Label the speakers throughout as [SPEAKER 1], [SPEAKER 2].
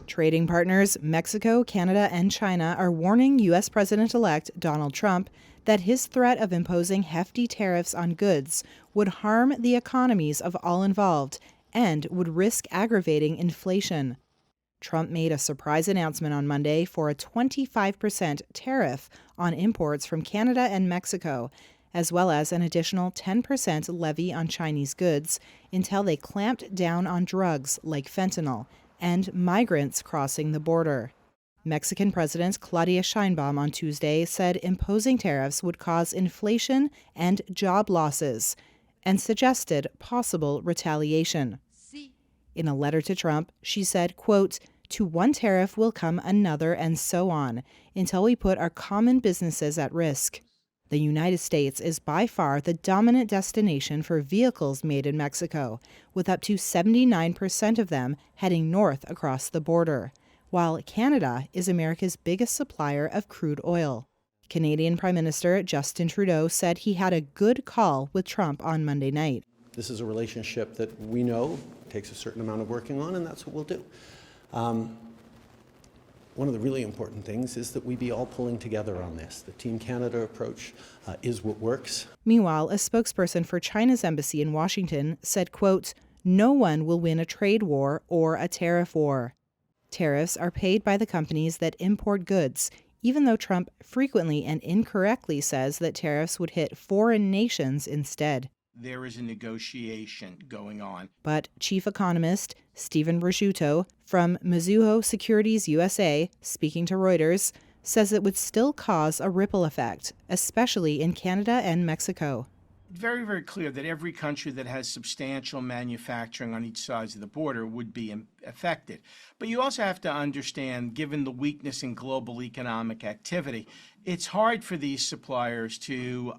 [SPEAKER 1] Trading partners Mexico, Canada, and China are warning U.S. President-elect Donald Trump that his threat of imposing hefty tariffs on goods would harm the economies of all involved and would risk aggravating inflation. Trump made a surprise announcement on Monday for a 25% tariff on imports from Canada and Mexico, as well as an additional 10% levy on Chinese goods until they clamped down on drugs like fentanyl and migrants crossing the border. Mexican President Claudia Sheinbaum on Tuesday said imposing tariffs would cause inflation and job losses, and suggested possible retaliation. In a letter to Trump, she said, quote, "To one tariff will come another and so on, until we put our common businesses at risk." The United States is by far the dominant destination for vehicles made in Mexico, with up to 79% of them heading north across the border, while Canada is America's biggest supplier of crude oil. Canadian Prime Minister Justin Trudeau said he had a good call with Trump on Monday night.
[SPEAKER 2] This is a relationship that we know takes a certain amount of working on, and that's what we'll do. One of the really important things is that we be all pulling together on this. The Team Canada approach is what works.
[SPEAKER 1] Meanwhile, a spokesperson for China's embassy in Washington said, quote, "No one will win a trade war or a tariff war." Tariffs are paid by the companies that import goods, even though Trump frequently and incorrectly says that tariffs would hit foreign nations instead.
[SPEAKER 3] There is a negotiation going on.
[SPEAKER 1] But chief economist Stephen Prosciutto from Mizuho Securities USA, speaking to Reuters, says it would still cause a ripple effect, especially in Canada and Mexico.
[SPEAKER 3] Very, very clear that every country that has substantial manufacturing on each side of the border would be affected. But you also have to understand, given the weakness in global economic activity, it's hard for these suppliers to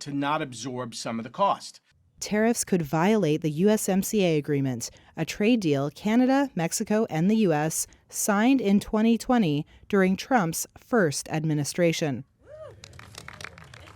[SPEAKER 3] not absorb some of the cost.
[SPEAKER 1] Tariffs could violate the USMCA agreement, a trade deal Canada, Mexico, and the U.S. signed in 2020 during Trump's first administration.